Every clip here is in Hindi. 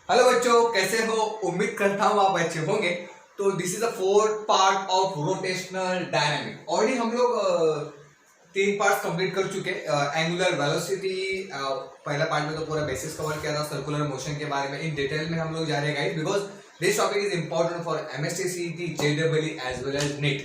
हेलो बच्चों, कैसे हो? उम्मीद करता हूँ आप अच्छे होंगे। तो this is the fourth part of rotational dynamic. Already हम लोग तीन पार्ट्स कंप्लीट कर चुके। एंगुलर वेलोसिटी पहला पार्ट में तो पूरा बेसिस कवर किया था, सर्कुलर मोशन के बारे में इन डिटेल में हम लोग जा रहे हैं guys, because this topic is important for MSTCT, JW as well as NEET.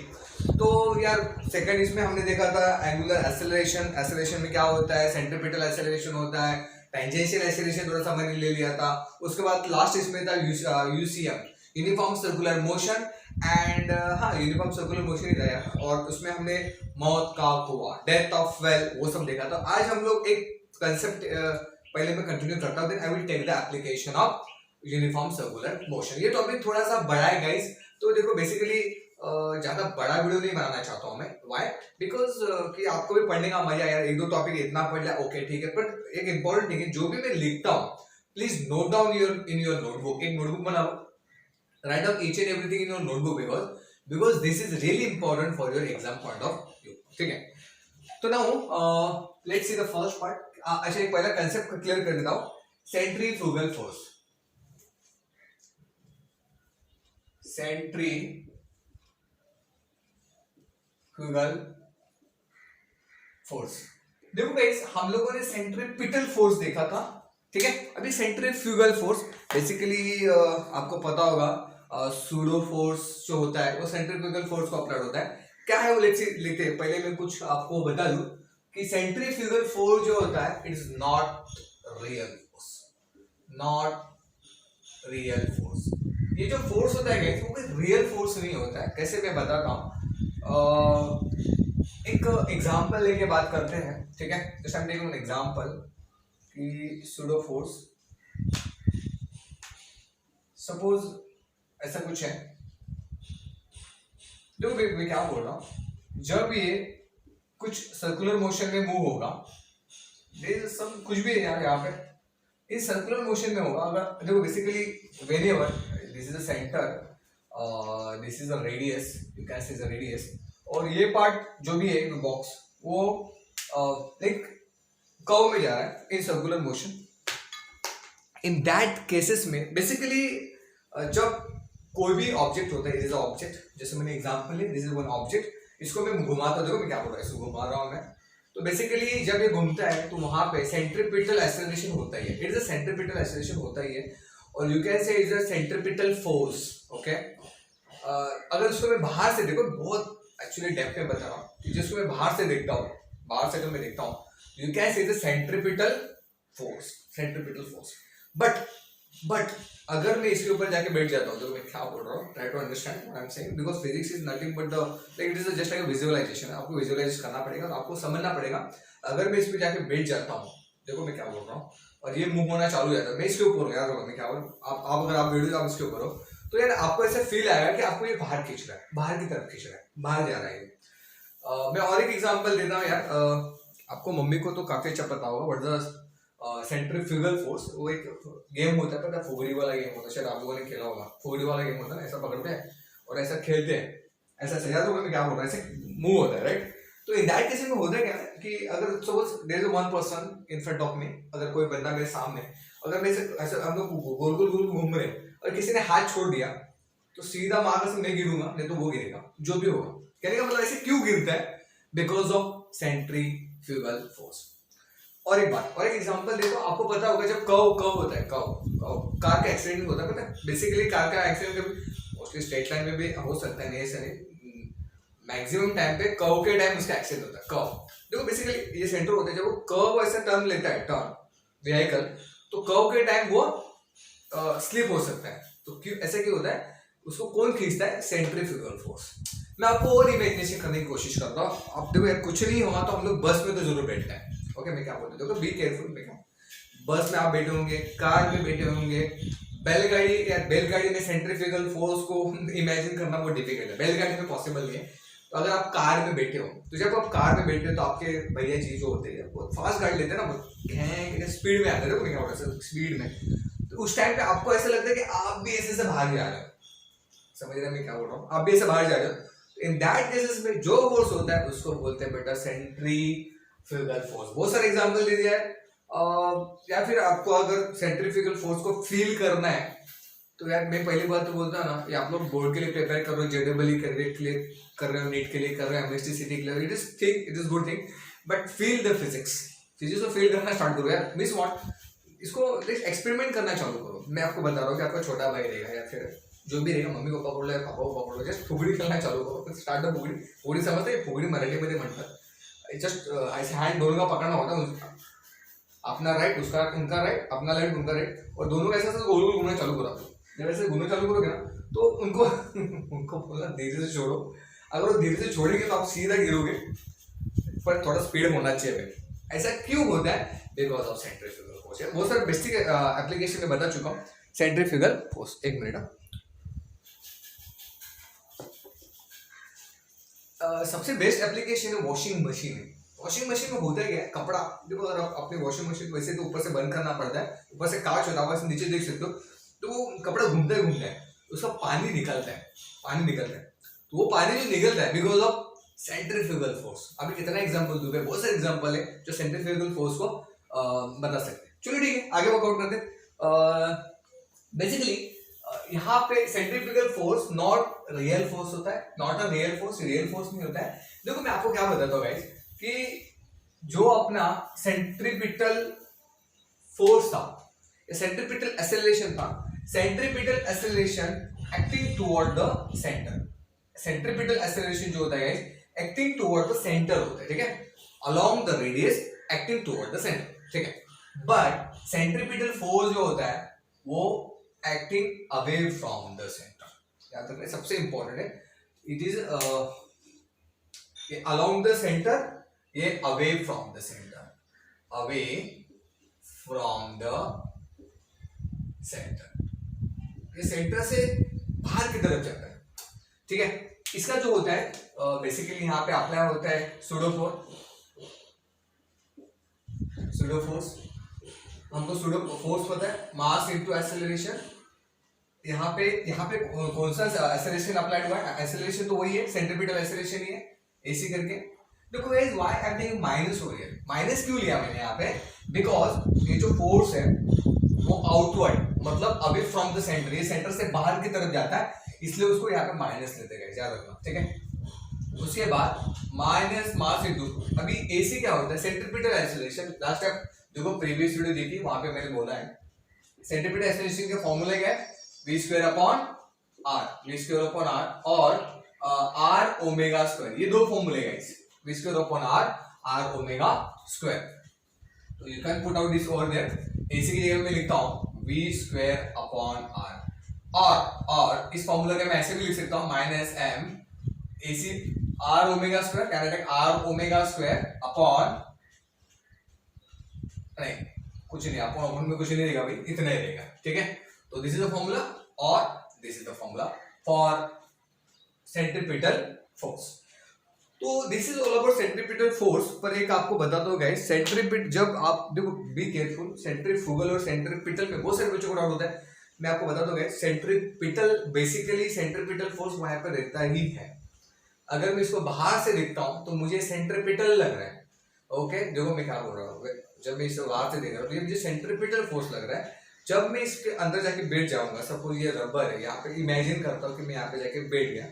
तो यार सेकंड इसमें हमने देखा था एंगुलर एक्सेलरेशन। एक्सेलरेशन में क्या होता है? सेंट्रीपिटल एक्सेलरेशन होता है, टेंजेंशियल एक्सेलरेशन थोड़ा सा मैंने ले लिया था। उसके बाद लास्ट इसमें था UCM, uniform circular motion. And हाँ, यूनिफॉर्म सर्कुलर मोशन ही था यार। और उसमें हमने मौत का कुआं, डेथ ऑफ वेल, वो सब देखा था। आज हम लोग एक कंसेप्ट पहले मैं कंटिन्यू करता हूँ, then I will take the application of uniform circular motion. ये टॉपिक थोड़ा सा बड़ा है गाइस, तो देखो बेसिकली ज्यादा बड़ा वीडियो नहीं बनाना चाहता हूँ मैं। व्हाई? बिकॉज कि आपको भी पढ़ने का मजा यार, एक दो टॉपिक इतना पढ़ लिया ओके ठीक है, बट एक इंपॉर्टेंट थिंग है, जो भी मैं लिखता हूँ please note down in your notebook. एक नोटबुक बनाओ, write down each and everything in your notebook, because this is really important for your exam point of view. ठीक है, तो now let's see the first part. अच्छा, एक पहला कंसेप्ट क्लियर कर देता हूँ। Centrifugal force, centrifugal force. देखो गाइस, हम लोगों ने सेंट्रीपिटल फोर्स देखा था, ठीक है। अभी सेंट्रीफ्यूगल फोर्स बेसिकली आपको पता होगा, सूडो फोर्स जो होता है वो सेंट्रीफ्यूगल फोर्स को अप्लाइड होता है। क्या है वो लेते हैं। पहले मैं कुछ आपको बता दूं कि सेंट्रीफ्यूगल फोर्स जो होता है it is not real force, not real force. ये जो फोर्स होता है गाइस वो कोई रियल फोर्स नहीं होता है। कैसे मैं बताता हूँ, एक एग्जांपल लेके बात करते हैं, ठीक है। जैसे हम देखो एग्जांपल कि सूडो फोर्स, सपोज ऐसा कुछ है। देखो मैं क्या बोल रहा हूं, जब ये कुछ सर्कुलर मोशन में मूव होगा, सब कुछ भी है यार यहाँ पे इस सर्कुलर मोशन में होगा। अगर देखो basically whenever this is the centre, this is the radius, you can see the radius, और ये पार्ट जो भी है बॉक्स वो एक कर्व में जा रहा है in circular motion. In that cases में बेसिकली जब कोई भी ऑब्जेक्ट होता है, इट इज ऑब्जेक्ट, जैसे मैंने एग्जांपल लिया, दिस इज वन ऑब्जेक्ट, इसको मैं घुमाता, देखो मैं क्या बोल रहा हूँ, इसको घुमा रहा हूँ मैं। तो बेसिकली जब ये घूमता है तो वहां पे सेंट्रीपिटल एक्सेलरेशन होता ही है, it is a centripetal acceleration होता ही है, और यू कैन से it is a centripetal force. Okay, अगर उसको मैं बाहर से देखो, बहुत एक्चुअली डेप्थ में बता रहा हूँ, जिसको मैं बाहर से देखता हूँ, बाहर से जो मैं देखता हूँ, यू कैन से it is centripetal force, centripetal force. But अगर मैं इसके ऊपर जाके बैठ जाता हूँ, तो मैं क्या बोल रहा हूँ, try to understand what I am saying, because physics is nothing but the like it is just like a visualisation. आपको विजुअलाइज करना पड़ेगा और आपको समझना पड़ेगा। अगर मैं इस पे जाके बैठ जाता हूँ, देखो मैं क्या बोल रहा हूँ, और ये मूव होना चालू हो जाता है, मैं इसके ऊपर हूँ यार, मैं क्या बोल रहा हूँ, आप अगर आप बैठो, आप इसके ऊपर हो, तो यार आपको ऐसा फील आएगा कि आपको ये बाहर खींच रहा है, बाहर की तरफ खींच रहा है, बाहर जा रहा है। मैं और एक एग्जांपल देता हूँ यार। आपको मम्मी को तो काफी अच्छा पता होगा व्हाट द सेंट्रीफ्यूगल फोर्स। वो एक गेम होता है, पता है, फुगड़ी वाला गेम होता है, शायद आप लोगों ने खेला होगा। फुगड़ी वाला गेम होता है ना, ऐसा पकड़ते हैं और ऐसा खेलते हैं, ऐसा ऐसा, याद होगा मैं क्या बोल रहा हूँ, ऐसे मूव होता है, राइट। तो इन दैट केस में होता है क्या कि अगर suppose there is one person in front of me, अगर कोई बंदा मेरे सामने, अगर मैं ऐसे हम लोग गोल गोल गोल घूम रहे हैं और किसी ने हाथ छोड़ दिया, तो सीधा मार्ग से मैं गिरूंगा, नहीं तो वो गिरेगा, जो भी होगा। कहने का मतलब ऐसे क्यों गिरता है? Because of centrifugal force. और एक बात, और एक एग्जांपल देखो, आपको पता होगा जब कर्व होता है, कर्व कार का एक्सीडेंट होता है, पता है, बेसिकली कार का एक्सीडेंट कभी मोस्टली स्ट्रेट लाइन में भी हो सकता है, नहीं ऐसा नहीं, मैक्सिमम टाइम पे कर्व के टाइम उसका एक्सीडेंट होता है। कर्व देखो बेसिकली ये सेंटर होता है, जब वो कर्व ऐसा टर्न लेता है, टर्न व्हीकल, तो कर्व के टाइम वो स्लिप हो सकता है। तो क्यों ऐसा क्यों होता है? उसको कौन खींचता है? Centrifugal force. मैं आपको और इमेजिनेशन करने की कोशिश करता हूँ। अब देखो यार, कुछ नहीं होगा तो हम लोग बस में तो जरूर बैठते हैं। ओके, मैं क्या बोलता हूँ, देखो बी केयरफुल। मैं बस में आप बैठे होंगे, कार में बैठे होंगे, बैलगाड़ी या बैलगाड़ी में सेंट्रीफ्यूगल फोर्स को इमेजिन करना बहुत डिफिकल्ट है, बैलगाड़ी में पॉसिबल नहीं है। तो अगर आप कार में बैठे हो, तो जब आप कार में बैठे हो तो आपके भैया जी जो होते हैं बहुत फास्ट गाड़ी लेते हैं ना, बहुत स्पीड में आते हैं, देखो क्या होता है स्पीड में, तो उस टाइम पे आपको ऐसा लगता है कि आप भी ऐसे से भाग जा रहे हो। समझ रहे हैं मैं क्या बोल रहा हूँ? आप भी ऐसे बाहर जा रहे हो। इन दैट केसेस में जो फोर्स होता है उसको बोलते हैं बेटा सेंट्रीफ्यूगल फोर्स। बहुत सारे एग्जांपल दे दिया है, या फिर आपको अगर सेंट्रीफ्यूगल फोर्स को फील करना है तो यार मैं पहली बात तो बोलता ना, ये आप लोग बोर्ड के लिए प्रिपेयर कर रहे हो, जेडब्ल्यू कैंडिडेट के लिए कर रहे हो, नीट के लिए कर रहे हो, एमएसटी सिटी के लिए, it is good thing, but feel the physics को फील करना स्टार्ट करो यार। मिस व्हाट, इसको एक्सपेरिमेंट करना चालू करो। मैं आपको बता रहा हूँ कि आपका छोटा भाई रहेगा या फिर जो भी रहेगा, मम्मी को पकड़ लो या पापा को पकड़ लो, जस्ट फुगडी खेलना चालू करो। स्टार्ट द फुगडी, फुगडी समजते हैं, फुगडी मराठीमध्ये म्हणतात, जस्ट ऐसे हैंड दोनों का पकड़ना होता है, अपना राइट उसका उनका राइट, अपना राइट उनका राइट, और दोनों का ऐसा गोल गोल घूमना चालू करो। जब ऐसे घूमना चालू करोगे ना तो उनको उनको बोलना धीरे से छोड़ो। अगर वो धीरे से छोड़ेंगे तो आप सीधा गिरोगे, पर थोड़ा स्पीड होना चाहिए। ऐसा क्यों होता है? Because of centrifugal force. वो सर बेसिक एप्लीकेशन में बता चुका हूँ, सेंट्रीफ्यूगल फोर्स। एक मिनट, सबसे बेस्ट एप्लीकेशन है वॉशिंग मशीन है। वॉशिंग मशीन में होता है क्या, कपड़ा देखो, अगर आप अपनी वॉशिंग मशीन वैसे तो ऊपर से बंद करना पड़ता है, ऊपर से कांच होता है, नीचे देख सकते हो, तो कपड़ा घूमता है, उसका पानी निकलता है, तो वो पानी जो निकलता है बिकॉज ऑफ सेंट्रीफ्यूगल फोर्स। अभी कितना एग्जांपल दूंगा, बहुत सारे एग्जांपल है जो सेंट्रीफ्यूगल फोर्स को बता सकते हैं। चलिए ठीक है, आगे वर्कआउट करते हैं। बेसिकली यहाँ पे centrifugal force not real force होता है, नॉट अ रियल फोर्स नहीं होता है। देखो मैं आपको क्या बताता हूँ गाइस, कि जो अपना सेंट्रीपिटल फोर्स था, सेंट्रीपिटल एक्सेलरेशन था, centripetal acceleration acting toward the centre. Centripetal acceleration जो होता है एक्टिंग टुवर्ड द सेंटर होता है, ठीक है, along the radius acting toward the centre, ठीक है। बट सेंट्रीपिटल फोर्स जो होता है वो acting away from the centre. याद रखना, सबसे इंपॉर्टेंट है, it is along the centre, ये away from the centre, away from the centre, ये सेंटर से बाहर की तरफ जाता है, ठीक है। इसका जो होता है बेसिकली यहाँ पे अप्लाई होता है सूडो फोर्स। हमको सूडो फोर्स पता है, मास इनटू एक्सेलरेशन। यहाँ पे कौन सा एक्सेलरेशन अप्लाइड हुआ है? एक्सेलरेशन तो वही है, सेंट्रीपिटल एक्सेलरेशन ही है, एसी करके। देखो guys, why I am taking minus हो गया, माइनस क्यों लिया मैंने यहाँ पे? बिकॉज ये जो फोर्स है वो आउटवर्ड, मतलब अवे फ्रॉम द सेंटर, ये सेंटर से बाहर की तरफ जाता है, इसलिए उसको यहाँ पे माइनस लेते गए, याद रखना, ठीक है। उसके बाद माइनस मास इनटू, अभी एसी क्या होता है? Centripetal acceleration. लास्ट टाइम देखो प्रीवियस वीडियो देखी, वहां पे मैंने बोला है सेंट्रीपिटल एक्सेलरेशन का फॉर्मूला क्या है? v² अपॉन r, और r ओमेगा स्क्वायर, ये दो फॉर्मूले guys, v² upon r omega square. तो you can put out this over there, AC की जगह मैं लिखता हूं v² अपॉन r, और इस फॉर्मूला का मैं ऐसे भी लिख सकता हूं minus m AC r omega square, can r omega square upon, नहीं कुछ नहीं, अपन में कुछ नहीं रहेगा भाई, इतना ही रहेगा, ठीक है। तो दिस इज द फॉर्मूला, और this is the formula for centripetal force. तो this is all about centripetal force. पर एक आपको बता दो गाइस, जब आप देखो, बी केयरफुल, सेंट्रीफ्यूगल और सेंट्रीपिटल में बहुत सारे बच्चों को डाउट होता है। मैं आपको बता दूंगा, सेंट्रीपिटल बेसिकली सेंट्रीपिटल फोर्स वहां पर रहता ही है। अगर मैं इसको बाहर से देखता हूं तो मुझे सेंट्रीपिटल लग रहा है, ओके। देखो मैं क्या बोल रहा हूँ, जब मैं इसे बाहर से देख रहा हूँ तो ये मुझे सेंट्रीपिटल फोर्स लग रहा है। जब मैं इसके अंदर जाके बैठ जाऊंगा, सपोज ये रबर है, यहाँ पे इमेजिन करता हूँ कि मैं यहाँ पे जाके बैठ गया,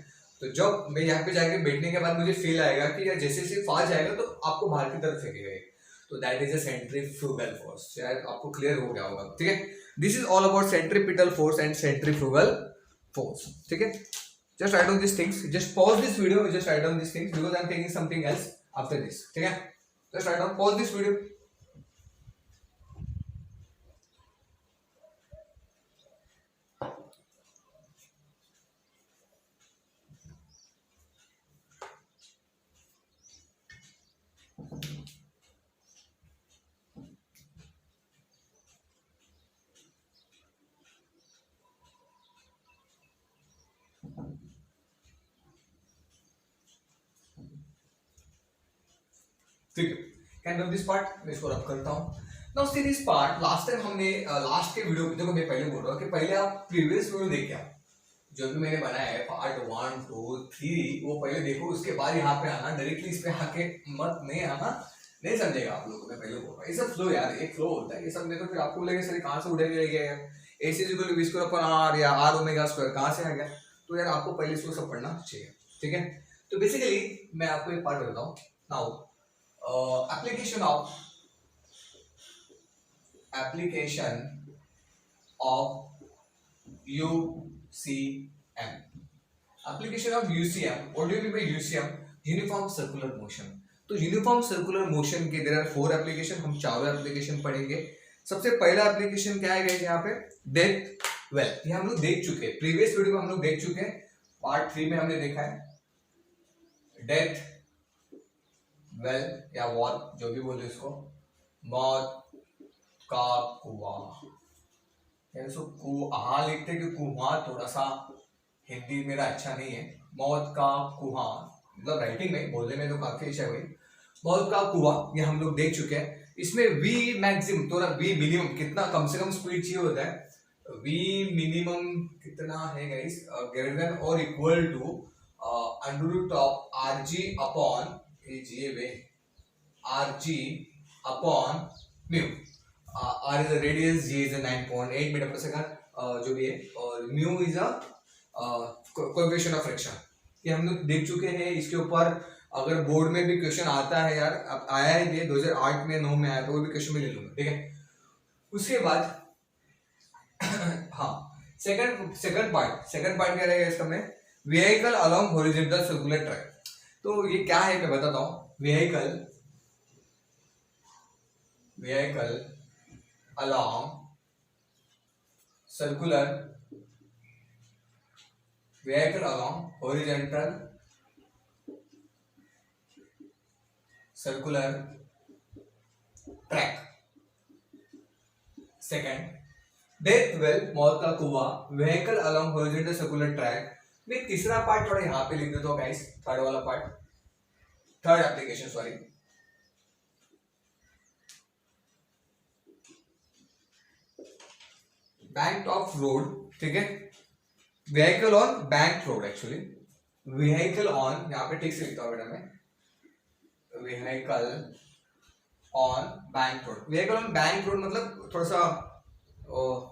तो जब मैं यहाँ पे जाके बैठने के बाद मुझे फील आएगा कि यार जैसे जैसे फास्ट जाएगा तो आपको बाहर की तरफ फेंकेगा, तो that is a centrifugal force. शायद आपको क्लियर हो गया होगा, ठीक है। This is all about centripetal force and centrifugal force, ठीक है। Just write down this things, just pause this video, just write down this things because I am taking something else after this, ठीक है। Just write down, pause this video. ठीक है, कैन डू दिस पार्ट, मैं इसको रब करता हूँ। Now see this part, last time हमने लास्ट के वीडियो, देखो मैं पहले बोल रहा हूँ कि पहले आप प्रीवियस वीडियो देख के आओ, जो भी मैंने बनाया है पार्ट 1 2 3, वो पहले देखो, उसके बाद यहाँ पे आना, डायरेक्टली इस पे आके मत नहीं आना, नहीं समझेगा आप लोगों को, मैं पहले बोल रहा हूँ, ये सब फ्लो यार, एक फ्लो होता है ये सब में, तो फिर आपको बोलेगा सर कहाँ से उड़े ले गया यार, AC is equal to V square upon R या R ओमेगा स्क्वायर कहाँ से आ गया, तो यार आपको पहले इसको सब पढ़ना चाहिए, ठीक है। तो बेसिकली मैं आपको एक पार्ट बताता हूँ now, application of UCM, application of UCM, what do you mean by UCM? Uniform circular motion. तो यूनिफॉर्म सर्कुलर मोशन के देयर आर 4 एप्लीकेशन, हम चारों एप्लीकेशन पढ़ेंगे। सबसे पहला एप्लीकेशन क्या है गाइस, यहाँ पे डेथ वेल, ये हम लोग देख चुके हैं, प्रीवियस वीडियो में हम लोग देख चुके हैं, पार्ट 3 में हमने देखा है डेथ वेल या वॉल, जो भी बोले इसको, मौत का कुआं, इसको कुआं लिखते कि कुआं थोड़ा सा हिंदी मेरा अच्छा नहीं है, मौत का कुआं मतलब राइटिंग में, बोलने में तो काफी अच्छा है, मौत का कुआं ये हम लोग देख चुके हैं। इसमें V मैक्सिमम तो V मिनिमम कितना कम से कम स्पीड चाहिए होता है, V मिनिमम कितना है गाइस, ग्रेटर देन और equal to under root of RG upon RG upon mu, R is a radius, G is a 9.8 metre per second, जो भी है, और mu is a coefficient of friction, ये हम लोग देख चुके हैं। इसके ऊपर अगर बोर्ड में भी क्वेश्चन आता है यार, अब आया है ये 2008 में 9 में आया, तो वो भी क्वेश्चन में ले लूंगा, ठीक है। उसके बाद हाँ, सेकंड पार्ट क्या रहेगा इसका में, vehicle along horizontal circular track. तो ये क्या है मैं बताता हूँ, vehicle along horizontal circular track। Second death well, मौत का कुआं, vehicle along horizontal circular track में। तीसरा पार्ट थोड़ा यहाँ पे लिख देता हूँ गाइस, थर्ड वाला part, third application sorry, bank of road, ठीक है, vehicle on bank road, actually vehicle on, यहाँ पे ठीक से लिखता हूँ बेटा मैं, vehicle on bank road, vehicle on bank road मतलब थोड़ा सा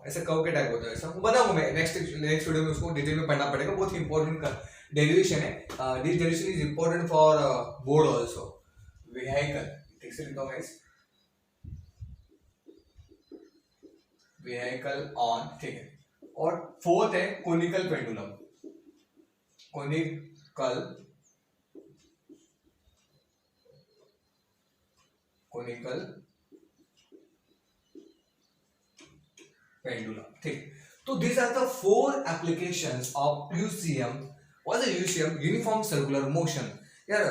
ऐसे कर्व के टाइप होता है, ऐसा बताऊंगा मैं नेक्स्ट वीडियो में, उसको डिटेल में पढ़ना पड़ेगा, बहुत इंपॉर्टेंट डेरिवेशन है, this derivation is important for board also, vehicle ठीक से लिखता हूँ गाइस, व्हीकल ऑन, ठीक है। और फोर्थ है कोनिकल पेंडुलम, कोनिकल पेंडुलम, ठीक। तो this are the 4 applications of UCM। What is UCM? Uniform circular motion. यार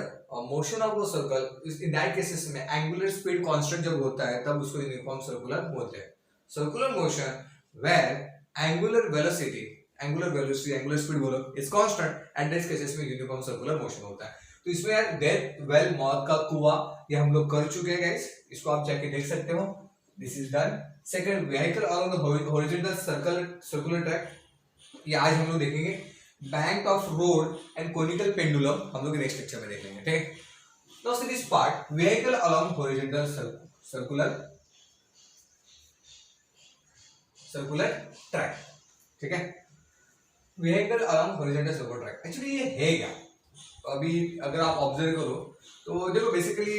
motion of the circle, in that cases में एंगुलर स्पीड कांस्टेंट जब होता है तब उसको यूनिफॉर्म सर्कुलर बोलते हैं। Circular motion where angular velocity speed बोलो is constant, and this cases में यूनिफॉर्म सर्कुलर मोशन होता है। तो इसमें यार डेथ वेल, मौत का कुआं, ये हम लोग कर चुके हैं गाइस, इसको आप जाके देख सकते हो, this is done. Second, vehicle along the horizontal circular track, ये आज हम लोग देखेंगे। Bank of road and conical pendulum हम लोग नेक्स्ट लेक्चर में देख लेंगे, ठीक है। Now see this part, vehicle along horizontal circular track, ठीक है, vehicle along horizontal circular track. Actually ये है क्या, अभी अगर आप ऑब्जर्व करो तो देखो बेसिकली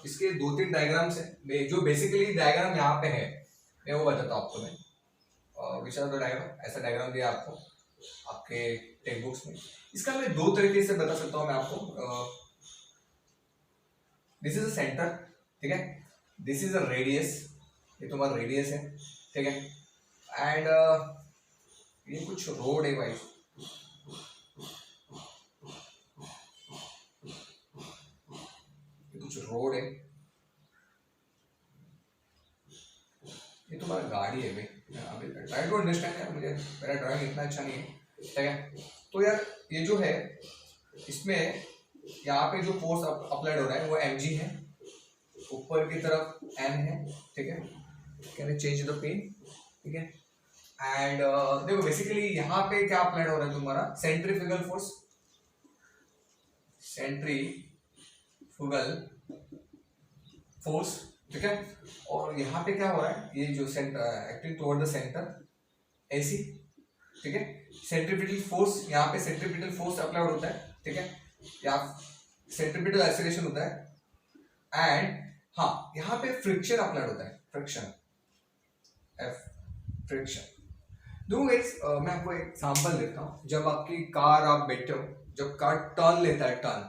इसके 2-3 डायग्राम्स हैं, जो बेसिकली डायग्राम यहाँ पे है मैं वो बताता हूँ आपको, मैं विच आर द डायग्राम, ऐसा डायग्राम दिया आपको आपके टेक्स्ट बुक्स में। इसका मैं 2 तरीके से बता सकता हूँ मैं आपको। दिस इज अ सेंटर, ठीक है, दिस इज अ रेडियस, ये तुम्हारा रेडियस है, ठीक है, एंड ये कुछ रोड है भाई, ये कुछ रोड है, ये तुम्हारा गाड़ी है भाई, ट्राई टू अंडरस्टैंड यार, मुझे मेरा ड्राइंग इतना अच्छा नहीं है, ठीक है। तो यार ये जो है इसमें यहाँ पे जो फोर्स अप्लाइड हो रहा है वो mg है, ऊपर की तरफ n है, ठीक है, can I change the pen, ठीक है। एंड देखो बेसिकली यहाँ पे क्या अप्लाइड हो रहा है तुम्हारा, सेंट्रीफ्यूगल फोर्स, सेंट्रीफ्यूगल फोर्स, ठीक है। और यहाँ पे क्या हो रहा है, ये जो centre acting toward the centre ऐसी, ठीक है। सेंट्रीपिटल फोर्स, यहाँ पे सेंट्रीपिटल फोर्स अप्लाइड होता है, ठीक है, या सेंट्रीपिटल एक्सेलरेशन होता है। एंड हाँ, यहाँ पे फ्रिक्शन अप्लाइड होता है, फ्रिक्शन, एफ, फ्रिक्शन। दो गाइस, मैं आपको एक एग्जांपल देता हूँ। जब आपकी कार, आप बैठे हो, जब कार टर्न लेता है, टर्न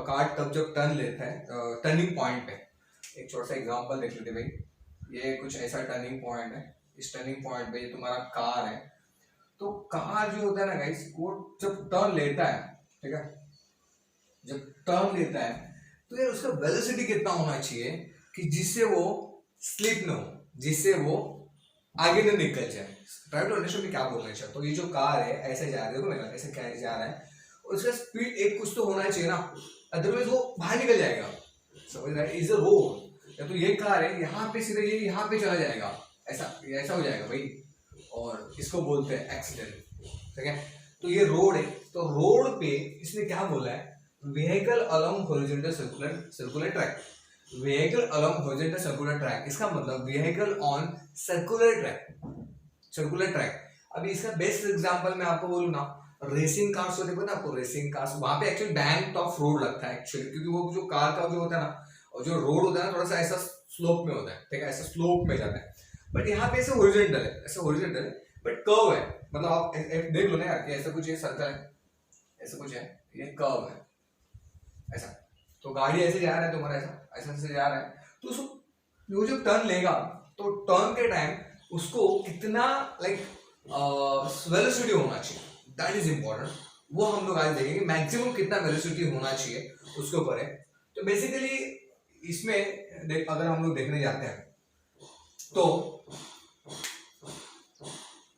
कार तब जब टर्न लेता है टर्निंग पॉइंट पे, एक छोटा सा एग्जांपल देख लेते भाई। ये कुछ ऐसा टर्निंग पॉइंट है, इस टर्निंग पॉइंट पे ये तुम्हारा कार है। तो कार जो होता है ना गाइस, वो जब टर्न लेता है, ठीक है, जब टर्न लेता है तो यार उसका वेलोसिटी कितना होना चाहिए कि जिससे वो स्लिप ना हो, जिससे वो आगे न निकल जाए। ट्राई टू अंडरस्टैंड मैं क्या बोलना चाहता हूँ। ये जो कार है ऐसे जा रही है, देखो ऐसे कैसे जा रहा है, और उसका स्पीड एक कुछ तो होना चाहिए ना, अदरवाइज वो बाहर निकल जाएगा। समझ रहा है, इज अ रोड, या तो ये कार है यहाँ पे सीधे ये यहाँ पे चला जाएगा, ऐसा ऐसा हो जाएगा भाई, और इसको बोलते हैं एक्सीडेंट, ठीक है। तो ये रोड है, तो रोड पे इसने क्या बोला है, vehicle along horizontal circular track, vehicle along horizontal circular track, इसका मतलब vehicle on circular track, circular track. अभी इसका बेस्ट एग्जांपल मैं आपको बोलूं ना, रेसिंग कार्स होते हैं ना आपको, रेसिंग कार्स, वहां पे एक्चुअली बैंक ऑफ रोड लगता है एक्चुअली, क्योंकि वो जो कार का जो होता है ना, और जो रोड होता है ना, थोड़ा सा ऐसा स्लोप में होता है, ठीक है, ऐसा स्लोप में जाता है। बट यहाँ पे ऐसे हॉरिजॉन्टल है, ऐसे हॉरिजॉन्टल है, बट कर्व है। मतलब आप देख लो ना यार कि ऐसा कुछ ये सर्कल है, ऐसा कुछ है, ये कर्व है ऐसा। तो गाड़ी ऐसे जा रहा है तुम्हारा, ऐसा ऐसा ऐसे जा रहा है, तो उसको वो जो टर्न लेगा, तो टर्न के टाइम उसको कितना लाइक वेलोसिटी होना चाहिए, दैट इज इंपॉर्टेंट। वो हम लोग आज देखेंगे, मैक्सिमम कितना वेलोसिटी होना चाहिए उसके ऊपर है। तो बेसिकली इसमें अगर हम लोग देखने जाते हैं तो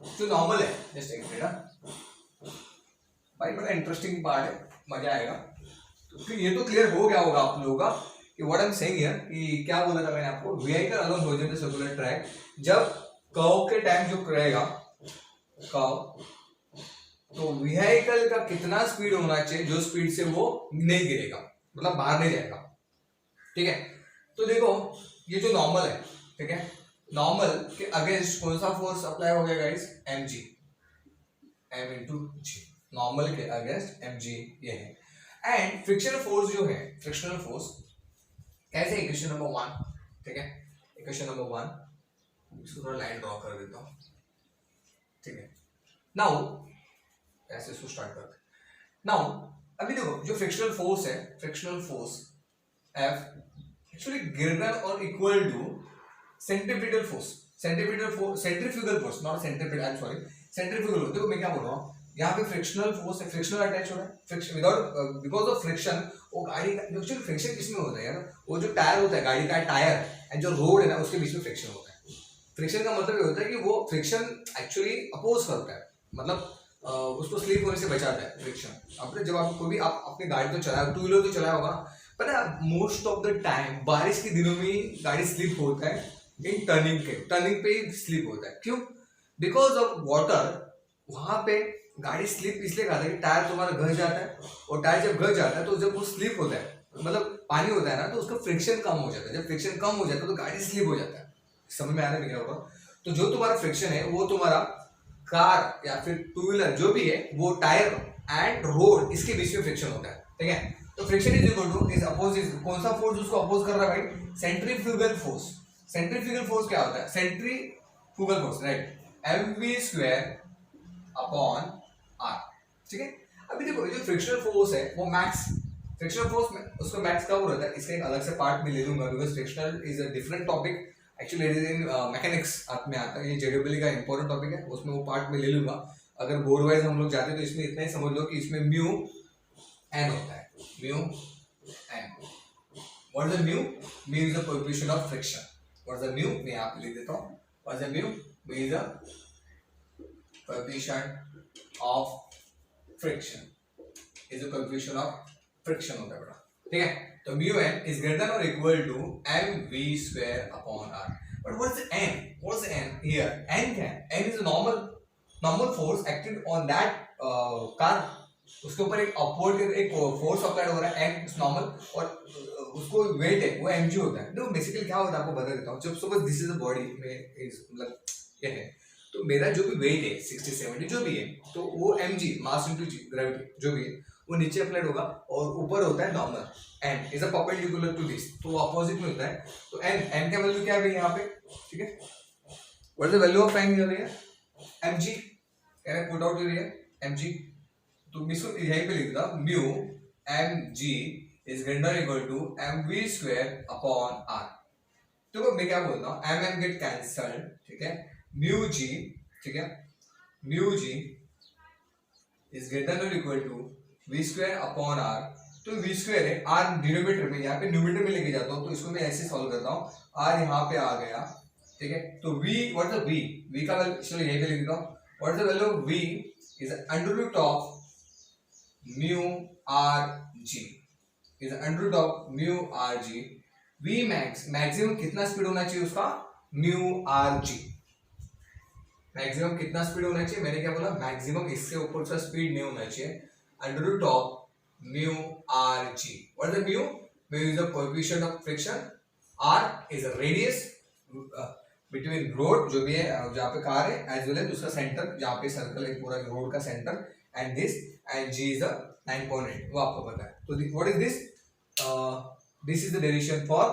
जो नॉर्मल है, जस्ट एक मिनट भाई, बड़ा इंटरेस्टिंग पार्ट है, मजा आएगा। तो ये तो क्लियर हो गया होगा आप लोगों का कि what I am saying here, कि क्या बोला था मैंने आपको, vehicle along horizontal circular track, जब कर्व के टाइम जो रहेगा कर्व, तो व्हीकल का कितना स्पीड होना चाहिए जो स्पीड से वो नहीं गिरेगा, मतलब बाहर नहीं जाएगा, ठीक है। तो देखो ये जो नॉर्मल है, ठीक है, नॉर्मल के अगेंस्ट कौन सा फोर्स अप्लाई हो गया गाइस, mg, m इंटू जी, नॉर्मल के अगेंस्ट mg ये है। एंड फ्रिक्शनल फोर्स जो है, फ्रिक्शनल फोर्स कैसे, इक्वेशन नंबर 1, ठीक है, इक्वेशन नंबर 1, इसको थोड़ा लाइन ड्रॉ कर देता हूं, ठीक है। नाउ ऐसे इसको स्टार्ट करते हैं। नाउ अभी देखो जो फ्रिक्शनल फोर्स है, frictional force F actually greater और equal to centripetal force, centrifugal force, not centripetal, I am sorry, centrifugal. देखो मैं क्या बोल रहा हूँ, यहाँ पे फ्रिक्शनल फोर्स है, फ्रिक्शनल अटैच हो रहा है, friction without, because of friction वो गाड़ी का एक्चुअली फ्रिक्शन किसमें होता है यार, वो जो टायर होता है गाड़ी का टायर एंड जो रोड है ना उसके बीच में फ्रिक्शन होता है। फ्रिक्शन का मतलब ये होता है कि वो फ्रिक्शन एक्चुअली अपोज करता है, मतलब उसको स्लिप होने से बचाता है फ्रिक्शन। अपने जब आप कोई भी आप अपनी गाड़ी तो चलाए, टू व्हीलर तो चलाया होगा, पता है मोस्ट ऑफ द टाइम बारिश के दिनों में गाड़ी स्लिप होता है, इन टर्निंग पे ही स्लिप होता है। क्यों? बिकॉज ऑफ वाटर, वहां पे गाड़ी स्लिप इसलिए खाता है कि टायर तुम्हारा घस जाता है, और टायर जब घस जाता है तो जब वो स्लिप होता है, मतलब पानी होता है ना, तो उसका फ्रिक्शन कम हो जाता है। जब फ्रिक्शन कम हो जाता है तो गाड़ी स्लिप हो जाता है। समझ में आ रहा है क्या होगा? तो जो तुम्हारा फ्रिक्शन है वो तुम्हारा कार या फिर टू व्हीलर जो भी है, वो टायर एंड रोड इसके बीच में फ्रिक्शन होता है, ठीक है। तो friction is equal to is oppose, कौन सा फोर्स उसको अपोज कर रहा है भाई, सेंट्रीफ्यूगल फोर्स। सेंट्रीफ्यूगल फोर्स क्या होता है, centrifugal force, right, mv square upon r, ठीक है। अभी देखो जो फ्रिक्शनल फोर्स है वो मैक्स, फ्रिक्शनल फोर्स में उसका मैक्स कब रहता है, इसका एक अलग से पार्ट में ले लूंगा, because frictional is a different topic, actually it is in mechanics में आता है, ये जेडब्ल्यू का इंपॉर्टेंट टॉपिक है, उसमें वो पार्ट में ले लूंगा। अगर बोर्ड वाइज हम लोग जाते हैं तो इसमें इतना ही समझ लो कि इसमें म्यू एन होता है, mu N. What is the mu? Mu is the coefficient of friction. What is the mu? मैं आप लिख देता हूं, what is the mu? Mu is the coefficient of friction, is the coefficient of friction होता है बेटा, ठीक है। तो म्यू एन इज ग्रेटर और equal to mv square upon r। But what is n? What is n here? n क्या है? n is a normal force acted on that car, उसके ऊपर एक अपवर्ड एक फोर्स अप्लाइड हो रहा है एम नॉर्मल, और उसको वेट है वो mg होता है। देखो बेसिकली क्या होता है आपको बता देता हूँ। जब suppose this is a body में मतलब ये है, तो मेरा जो भी वेट है 60-70 जो भी है, तो वो mg मास इनटू ग्रेविटी जो भी है वो नीचे अप्लाइड होगा, और ऊपर होता है normal M is a perpendicular to this, तो वो अपोजिट में होता है। तो एम का वैल्यू क्या है यहाँ पे, ठीक है, what is the value of M here mg, can I put out here mg, तो मैं इसको यहीं पे लिख दूंगा mu mg is greater equal to mv square upon r। देखो मैं क्या बोलता हूँ, एम गेट कैंसल्ड, ठीक है, म्यू g, ठीक है, म्यू g इज ग्रेटर और equal to v square upon r। तो v स्क्वायर है, r डिनोमिनेटर में, यहाँ पे न्यूमरेटर में लेके जाता हूँ, तो इसको मैं ऐसे सॉल्व करता हूँ, r यहाँ पे आ गया, ठीक है। तो v व्हाट इज v का वैल्यू चलो यहीं पे लिख देता हूँ, what is the value of v is under root of mu R G, is under root of mu R G. v max, maximum कितना स्पीड होना चाहिए उसका, म्यू आर जी, मैक्सिमम कितना स्पीड होना चाहिए, मैंने क्या बोला, मैक्सिमम इससे ऊपर का स्पीड नहीं होना चाहिए, under root of mu R G. What is mu, mu is the coefficient of friction, R is a radius between road जो भी है जहाँ पे कार है, एज वेल एज उसका सेंटर जहाँ पे सर्कल है पूरा रोड का centre, and this, and g is a 9.8, वो आपको पता है। तो what is this, this is the derivation for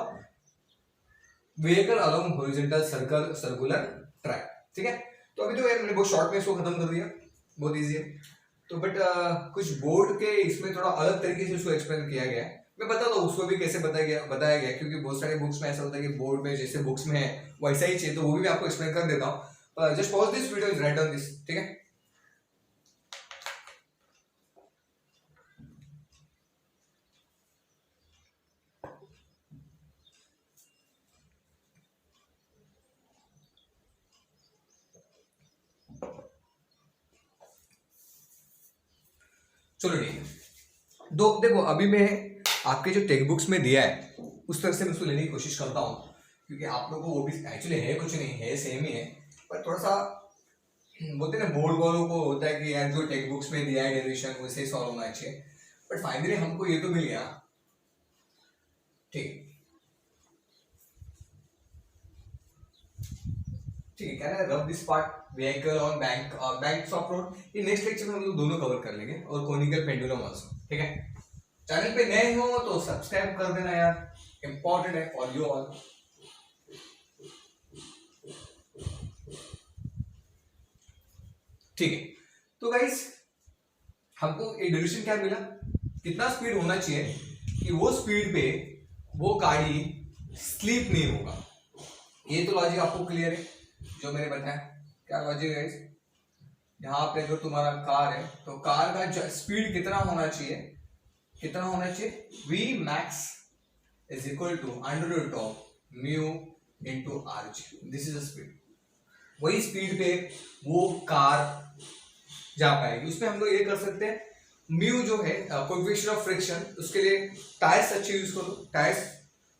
vehicle along horizontal circular track, ठीक है। तो अभी तो यार मैंने बहुत शॉर्ट में इसको खत्म कर दिया, बहुत इजी है। तो बट कुछ बोर्ड के इसमें थोड़ा अलग तरीके से उसको एक्सप्लेन किया गया है, मैं बताता हूँ उसको भी कैसे बताया गया, क्योंकि बहुत सारे बुक्स में ऐसा होता है कि बोर्ड में जैसे बुक्स में है वैसा ही चाहिए, तो वो भी मैं आपको एक्सप्लेन कर देता हूँ। Just pause this video is right on this, ठीक है। चलो ठीक है, दो देखो अभी मैं आपके जो टेक्स्ट बुक्स में दिया है उस तरह से मैं उसको लेने की कोशिश करता हूँ, क्योंकि आप लोगों को वो भी एक्चुअली है कुछ नहीं है, सेम ही है, पर थोड़ा सा बोलते हैं ना बोर्ड वालों को होता है कि यार जो टेक्स्ट बुक्स में दिया है डेरिवेशन वैसे ही सॉल्व होना चाहिए, बट फाइनली हमको ये तो मिल गया, ठीक ठीक है। Can I rub this part, vehicle on bank banks of road, ये नेक्स्ट लेक्चर में हम लोग दोनों कवर कर लेंगे, और कोनिकल पेंडुलम आल्सो, ठीक है। चैनल पे नए हो तो सब्सक्राइब कर देना यार, इंपॉर्टेंट है फॉर यू ऑल। ठीक है, तो गाइस हमको एक डेरिवेशन क्या मिला, कितना स्पीड होना चाहिए कि वो स्पीड पे वो गाड़ी स्लीप नहीं होगा। ये तो लॉजिक आपको क्लियर है जो मैंने बताया, क्या लॉजिक है। यहाँ पे अगर तुम्हारा कार है तो कार का स्पीड कितना होना चाहिए, कितना होना चाहिए, v max is equal to under root of mu into R G, this is the speed. वही स्पीड पे वो कार जा पाएगी। उसमें हम लोग ये कर सकते हैं, म्यू जो है कोएफिशिएंट ऑफ फ्रिक्शन, उसके लिए टायर्स अच्छे यूज करो, टायर्स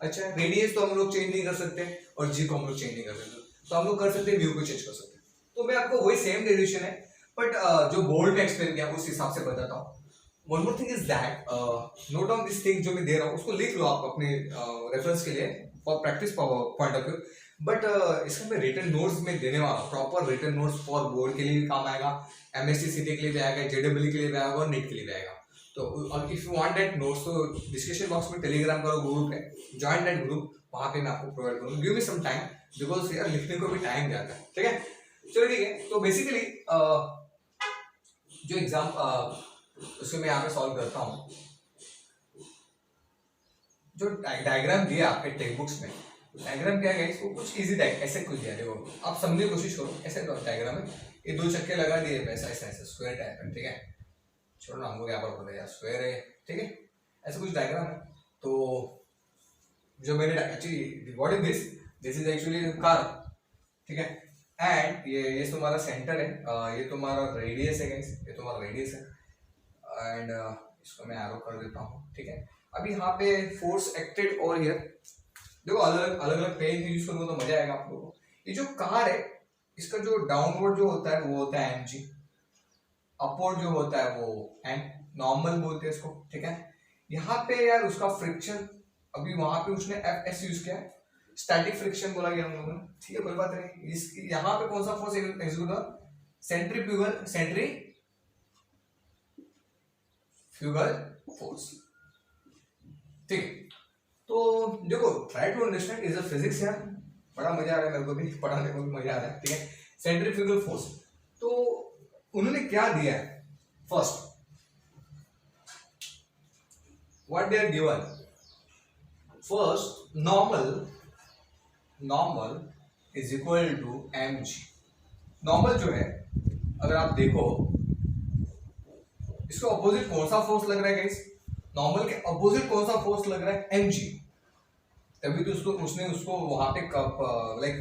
अच्छा, रेडियस तो हम लोग चेंज नहीं कर सकते, और जी को हम लोग चेंज नहीं कर सकते, तो हम लोग कर सकते हैं म्यू को चेंज कर सकते हैं। तो मैं आपको वही सेम डेरिवेशन है, बट जो बोर्ड में एक्सप्लेन किया उस हिसाब से बताता हूँ। One more thing is that, note down this thing जो मैं दे रहा हूँ उसको लिख लो आप अपने रेफरेंस के लिए, for practice point of view, but इसका मैं रिटन नोट्स में देने वाला हूँ, proper written notes for board के लिए भी काम आएगा, एमएससी सीटी के लिए भी आएगा, जेडब्ल्यू के लिए भी आएगा, और नीट के लिए भी आएगा। तो if you want that notes तो डिस्कशन बॉक्स में टेलीग्राम का ग्रुप है, ज्वाइन दैट ग्रुप, वहां पे मैं आपको प्रोवाइड करूंगा। Give me some time, because यार लिखने को भी टाइम जाता है, ठीक है। चलो ठीक है, तो बेसिकली जो एग्जाम उसको मैं यहाँ पे सॉल्व करता हूँ, जो डायग्राम दिया आपके टेक्स्ट बुक्स में, डायग्राम क्या है इसको कुछ इजी ऐसे कुछ दिया, देखो आप समझने की कोशिश करो, ऐसे डायग्राम है, ये दो चक्के लगा दिए वैसा ऐसा ऐसा स्क्वायर टाइप है, ठीक है, छोड़ो ना हमको क्या पता यार, स्क्वायर है, ठीक है, ऐसा कुछ डायग्राम है। तो जो मैंने actually what is this, this is actually car, ठीक है, एंड ये तुम्हारा सेंटर है, ये तुम्हारा रेडियस है गाइस, ये तुम्हारा रेडियस है, एंड इसको मैं एरो कर देता हूँ, ठीक है। अभी यहाँ पे फोर्स एक्टेड और हियर, देखो अलग अलग पेन यूज करूँगा तो मजा आएगा आप लोगों को। ये जो कार है इसका जो डाउनवर्ड जो होता है वो होता है mg, अपवर्ड जो होता है वो m, नॉर्मल बोलते हैं इसको, ठीक है। यहाँ पे यार उसका फ्रिक्शन, अभी वहां पे उसने एफ एस यूज किया है, स्टैटिक फ्रिक्शन बोला गया हम लोगों ने, ठीक है, कोई बात नहीं। इस यहाँ पे कौन सा फोर्स एग्जीक्यूट हुआ, सेंट्रीफ्यूगल फोर्स, ठीक है। तो देखो try to understand is a physics यार, बड़ा मजा आ रहा है मेरे को भी, पढ़ाने को भी मजा आ रहा है, ठीक है। सेंट्रीफ्यूगल फोर्स, तो उन्होंने क्या दिया है, first what they are given, first normal is equal to mg। Normal जो है अगर आप देखो इसको अपोजिट कौन सा फोर्स लग रहा है गाइस, नॉर्मल के अपोजिट कौन सा फोर्स लग रहा है, mg। तभी तो उसने उसको वहां पे लाइक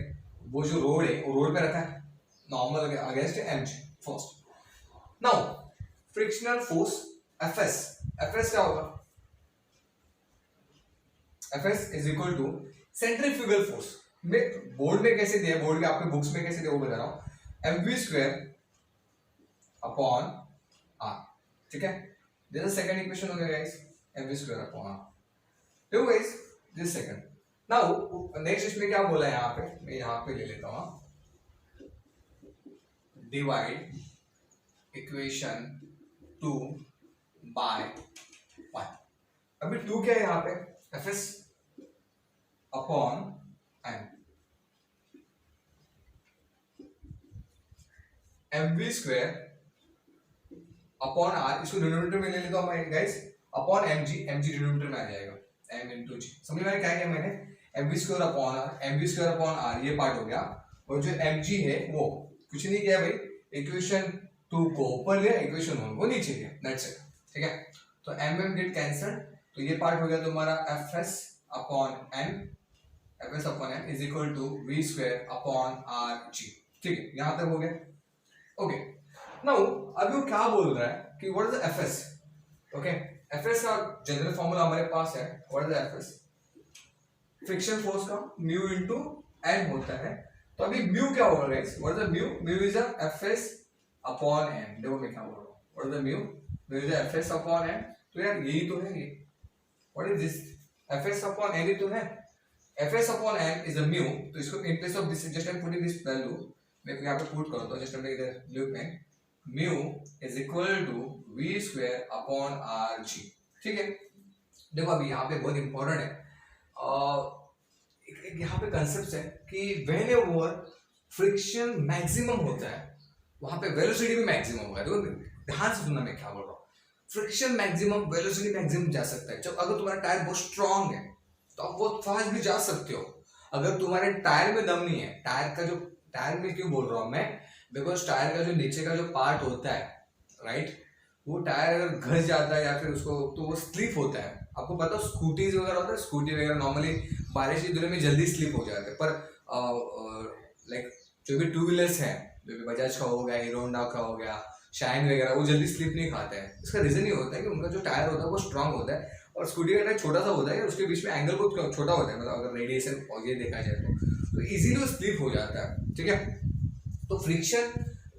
वो जो रोड है वो रोड पे रखा है, normal against mg first. Now frictional force fs क्या होगा, fs is equal to centrifugal force. में बोर्ड में कैसे दिया, बोर्ड के आपके बुक्स में कैसे दिया वो बता रहा हूं, mv स्क्वायर अपॉन r, ठीक है। दिस सेकंड इक्वेशन हो गया guys, mv square upon r। देखो guys this second, now next इसमें क्या बोला है, यहाँ पे मैं यहाँ पे ले लेता हूं, डिवाइड इक्वेशन 2 बाय 1। अभी 2 क्या है यहाँ पे, fs upon m, mv square upon r, इसको डिनोमिनेटर में ले लेता हूं मैं गाइस, अपॉन mg डिनोमिनेटर में आ जाएगा, m इंटू g। समझ में क्या किया मैंने, mv square upon r, mv square upon r ये पार्ट हो गया, और जो mg है वो कुछ नहीं किया भाई, इक्वेशन 2 को ऊपर लिया, इक्वेशन 1 को नीचे लिया, दैट्स इट, ठीक है। तो mm गेट कैंसल्ड, तो ये पार्ट हो गया तुम्हारा fs upon m is equal to v square upon rg, ठीक है, यहां तक हो गया, ओके। नाउ अभी वो क्या बोल रहा है कि what is the fs, okay. fs का जनरल फॉर्मूला हमारे पास है, what is the fs, friction force का म्यू इनटू n होता है। तो अभी म्यू क्या होगा guys, what is the mu, mu is the fs upon n। देखो मैं क्या बोल रहा हूं, what is the mu is the fs upon n। तो यार यही तो है, ये what is this, fs upon n ही तो है, fs upon n is a mu. तो इसको in place of this just I am putting this value, मैं को यहां पे पुट करता हूं, जस्ट मैं इधर लूप में mu is equal to v square upon rg, ठीक है। देखो अभी यहाँ पे बहुत इंपॉर्टेंट है, एक यहाँ पे कंसेप्ट है कि व्हेन एवर फ्रिक्शन मैक्सिमम होता है वहां पे वेलोसिटी भी मैक्सिमम होगा। देखो ध्यान से सुनना मैं क्या बोल रहा हूँ, फ्रिक्शन मैक्सिमम, वेलोसिटी मैक्सिमम जा सकता है। जब अगर तुम्हारा टायर बहुत स्ट्रांग है तो आप बहुत फास्ट भी जा सकते हो। अगर तुम्हारे टायर में दम नहीं है, टायर में क्यों बोल रहा हूं मैं, बिकॉज टायर का जो नीचे का जो पार्ट होता है, राइट, वो टायर अगर घस जाता है या फिर उसको, तो वो स्लिप होता है। आपको पता है स्कूटीज वगैरह होता है, स्कूटी वगैरह नॉर्मली बारिश की दिनों में जल्दी स्लिप हो जाते हैं, पर लाइक जो भी टू व्हीलर्स हैं, जो भी बजाज का हो गया, हीरो होंडा का हो गया, शाइन वगैरह, वो जल्दी स्लिप नहीं खाते हैं। इसका रीजन ये होता है कि उनका जो टायर होता है वो स्ट्रांग होता है, और स्कूटी का टायर छोटा सा होता है, उसके बीच में एंगल बहुत छोटा होता है, मतलब अगर रेडिएशन और ये देखा जाए तो इजीली वो स्लिप हो जाता है, ठीक है। तो फ्रिक्शन,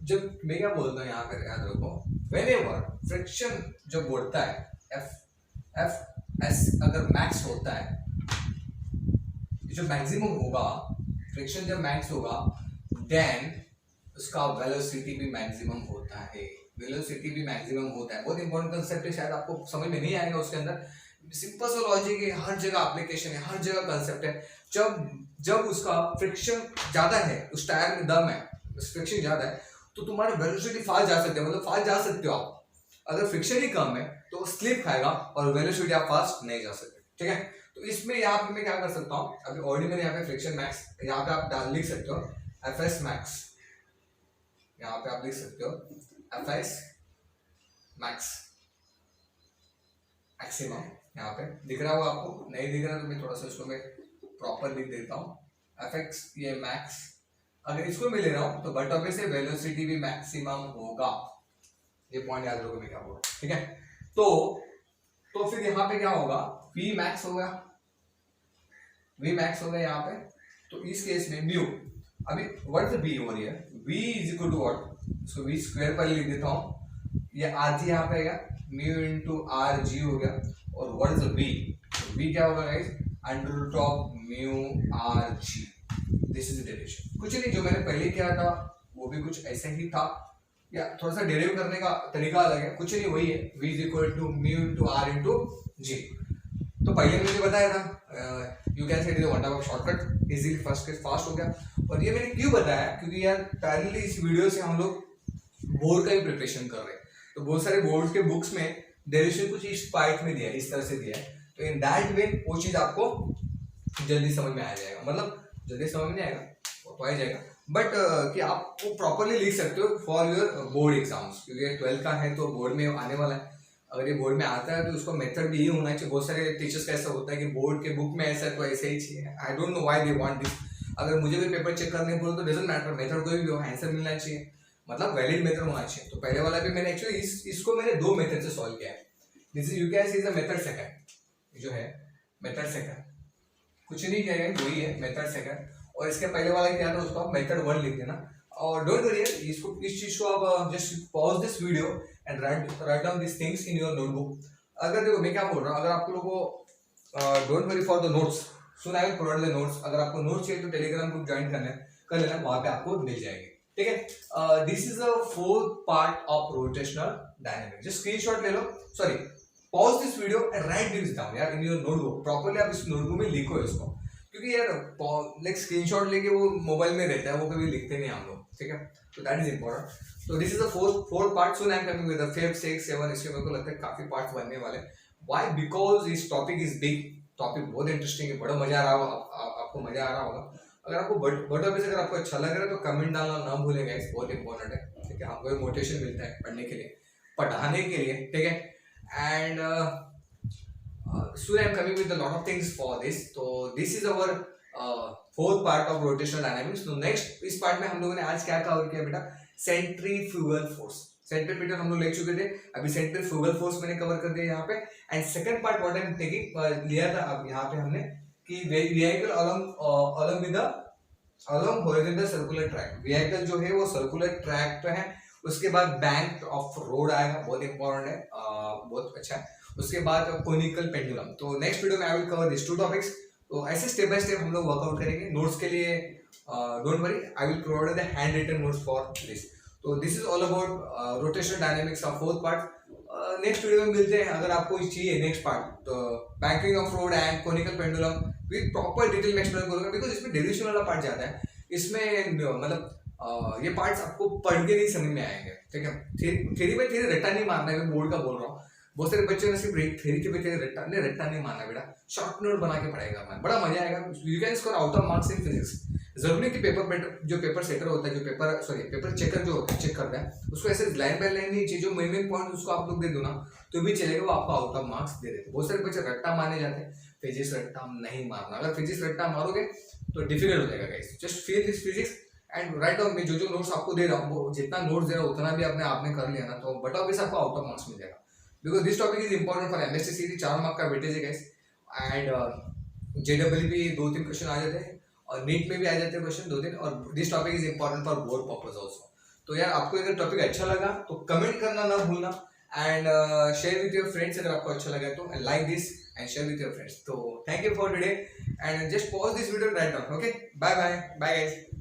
जब मैं क्या बोलता हूँ यहाँ पे याद रखो, व्हेनेवर फ्रिक्शन जब बढ़ता है, एफ एस अगर मैक्स होता है, जो मैक्सिमम होगा, फ्रिक्शन जब मैक्स होगा, देन उसका वेलोसिटी भी मैक्सिमम होता है, वेलोसिटी भी मैक्सिमम होता है। बहुत इंपॉर्टेंट कंसेप्ट है, शायद आपको समझ में नहीं आएगा उसके अंदर, सिंपल सा लॉजिक है, हर जगह एप्लीकेशन है, हर जगह कंसेप्ट है। जब उसका फ्रिक्शन ज्यादा है, उस टायर में दम है, फ्रिक्शन ज्यादा है, तो तुम्हारा वेलोसिटी फास्ट जा सकते हो, मतलब फास्ट जा सकते हो आप। अगर फ्रिक्शन ही कम है तो स्लिप खाएगा और वेलोसिटी आप फास्ट नहीं जा सकते, ठीक है। तो इसमें यहाँ पे मैं क्या कर सकता हूँ, अभी ऑर्डिनरी यहाँ पे फ्रिक्शन मैक्स, यहाँ पे आप लिख सकते हो एफएस मैक्स, यहाँ पे आप लिख सकते हो एफएस मैक्स मैक्सिमम, यहाँ पे दिख रहा होगा आपको, नहीं दिख रहा तो मैं थोड़ा सा इसको मैं प्रॉपर लिख देता हूँ, एफएक्स ये मैक्स। अगर इसको मैं ले रहा हूँ तो बट ऑब्वियसली वेलोसिटी भी मैक्सिमम होगा, ये पॉइंट याद रखोगे मैं क्या बोल रहा हूँ, ठीक है। तो फिर यहाँ पे क्या होगा, v मैक्स होगा, v मैक्स होगा यहाँ पे। तो इस केस में म्यू, अभी what is v over here, v is equal to what, इसको v स्क्वायर पर लिख देता हूँ, ये आरजी यहाँ पे आएगा, म्यू इंटू आर जी हो गया, और व्हाट इज वी, वी क्या होगा guys, under root of mu R G, this is derivation. कुछ नहीं, जो मैंने पहले किया था वो भी कुछ ऐसा ही था, या थोड़ा सा डेरिव करने का तरीका अलग है, कुछ नहीं वही है, v is equal to mu into R into G. तो पहले मुझे बताया था, you can say one type of shortcut, easily fast हो गया। और ये मैंने क्यों बताया, क्योंकि यार पैरेलली इस वीडियो से हम लोग बोर्ड का भी प्रिपरेशन कर रहे हैं, तो बहुत सारे बोर्ड के बुक्स में डेरिवेशन कुछ इस पार्ट में दिया है, इस तरह से दिया है, तो इन दैट वे वो चीज आपको जल्दी समझ में आ जाएगा, मतलब जल्दी समझ में आएगा वो तो आ जाएगा, बट कि आप वो प्रॉपरली लिख सकते हो फॉर योर बोर्ड एग्जाम्स, क्योंकि 12 का है तो बोर्ड में आने वाला है। अगर ये बोर्ड में आता है तो उसका मेथड भी ये होना चाहिए। बहुत सारे टीचर्स का ऐसा होता है कि बोर्ड के बुक में ऐसा है तो ऐसे ही चाहिए, I don't know why they want this. अगर मुझे भी पेपर चेक करने बोलो तो डजंट मैटर, मेथड कोई भी हो, आंसर मिलना चाहिए, मतलब वैलिड मेथड होना चाहिए। तो पहले वाला भी मैंने एक्चुअली इसको मैंने दो मेथड से सॉल्व किया है। This is you can see is a method second, जो है मेथड सेकंड, कुछ नहीं किया है, वही है मेथड सेकंड। और इसके पहले वाला क्या था उसको आप मेथड 1 लिख देना, और डोंट वरी इसको, इस चीज को आप just pause this video and write down this things in your notebook. अगर देखो मैं क्या बोल रहा हूँ, अगर आप लोगों को don't worry for the notes, soon I will provide the notes. अगर आपको नोट्स चाहिए तो टेलीग्राम ग्रुप ज्वाइन कर लेना, वहां पे आपको मिल जाएंगे, ठीक है। This is a fourth part of rotational dynamics. Just screenshot ले लो, sorry pause this video and write this down यार इन योर नोटबुक, प्रॉपर्ली आप इस नोटबुक में लिखो इसको, क्योंकि यार लाइक स्क्रीनशॉट लेके वो मोबाइल में रहता है, वो कभी लिखते नहीं हम लोग, ठीक है। तो दैट इज इंपॉर्टेंट। तो this is the fourth part, so I am coming with the 5, 6, 7, इसमें मेरे को लगता है काफी पार्ट्स बनने वाले। Why, because this topic is big, topic बहुत इंटरेस्टिंग है, बड़ा मजा आ रहा होगा, आपको मजा आ रहा होगा। अगर आपको बट अगर आपको अच्छा लग रहा है तो कमेंट डालना ना भूलेगा, इस बहुत इंपॉर्टेंट है, ठीक है। हमको मोटिवेशन मिलता है पढ़ने के लिए, पढ़ाने के लिए, ठीक है। And soon I am coming with a lot of things for this. So this is our fourth part of rotational dynamics. तो next इस पार्ट में हम लोगों ने आज क्या कवर किया बेटा, सेंट्रीफ्यूगल फोर्स। सेंट्रीपिटल हम लोग ले चुके थे, अभी सेंट्रीफ्यूगल फोर्स मैंने कवर कर दिया यहाँ पे। And second part what I am taking लिया था अब यहाँ पे हमने कि vehicle along with the along horizontal circular track, vehicle जो है वो सर्कुलर ट्रैक पे है, उसके बाद बैंक ऑफ रोड आएगा, बहुत इंपॉर्टेंट है, बहुत अच्छा है। उसके बाद कोनिकल पेंडुलम। तो नेक्स्ट वीडियो में I will cover this to topics. तो ऐसे स्टेप बाय स्टेप हम लोग वर्कआउट करेंगे। नोट्स के लिए don't worry, I will provide the handwritten notes for this. तो this is all about rotational dynamics का फोर्थ पार्ट। नेक्स्ट वीडियो में मिलते हैं। अगर आपको चाहिए नेक्स्ट पार्ट तो banking of road and conical pendulum with proper detail में एक्सप्लेन करूंगा, बिकॉज इसमें डेरिवेशन वाला पार्ट ज्यादा है। इसमें मतलब ये पार्ट्स आपको पढ़ के नहीं समझ में आएंगे, ठीक है। थ्योरी में थ्योरी रट्टा नहीं मारना है, मैं बोर्ड का बोल रहा हूँ। बहुत सारे बच्चों ने सिर्फ थ्योरी के पीछे रट्टा नहीं मारना बेटा, शॉर्ट नोट बना के पढ़ाएगा, बड़ा मजा आएगा। You can score out of marks in physics. जरूरी नहीं कि पेपर सेटर होता है, जो पेपर चेकर जो होता है, चेक करता है, उसको ऐसे लाइन बाय लाइन नहीं चाहिए, जो मेन पॉइंट उसको आप लोग दे दो ना तो भी चलेगा, वो आपको आउट ऑफ मार्क्स दे देते। बहुत सारे बच्चे रट्टा मारने जाते हैं, फिजिक्स रट्टा नहीं मारना। अगर फिजिक्स रट्टा मारोगे तो डिफिकल्ट हो जाएगा guys. Just feel this physics and write down. मैं जो नोट्स आपको दे रहा हूँ, जितना नोट्स दे रहा हूँ उतना भी आपने कर लिया ना, तो बट ऑब्वियस आपको आउट ऑफ मार्क्स मिल जाएगा, because this topic is important for MSc series. 4 mark का वेटेज है गाइस। एंड जेडब्ल्यू भी 2-3 क्वेश्चन आ जाते हैं, और नीट में भी आ जाते हैं क्वेश्चन 2-3, और this topic is important for board purpose also. तो यार आपको अगर टॉपिक अच्छा लगा तो कमेंट करना ना भूलना, and share with your friends अगर आपको अच्छा लगा तो, and like this and share with your friends. तो thank you for today and just pause this video right now, okay. Bye bye guys.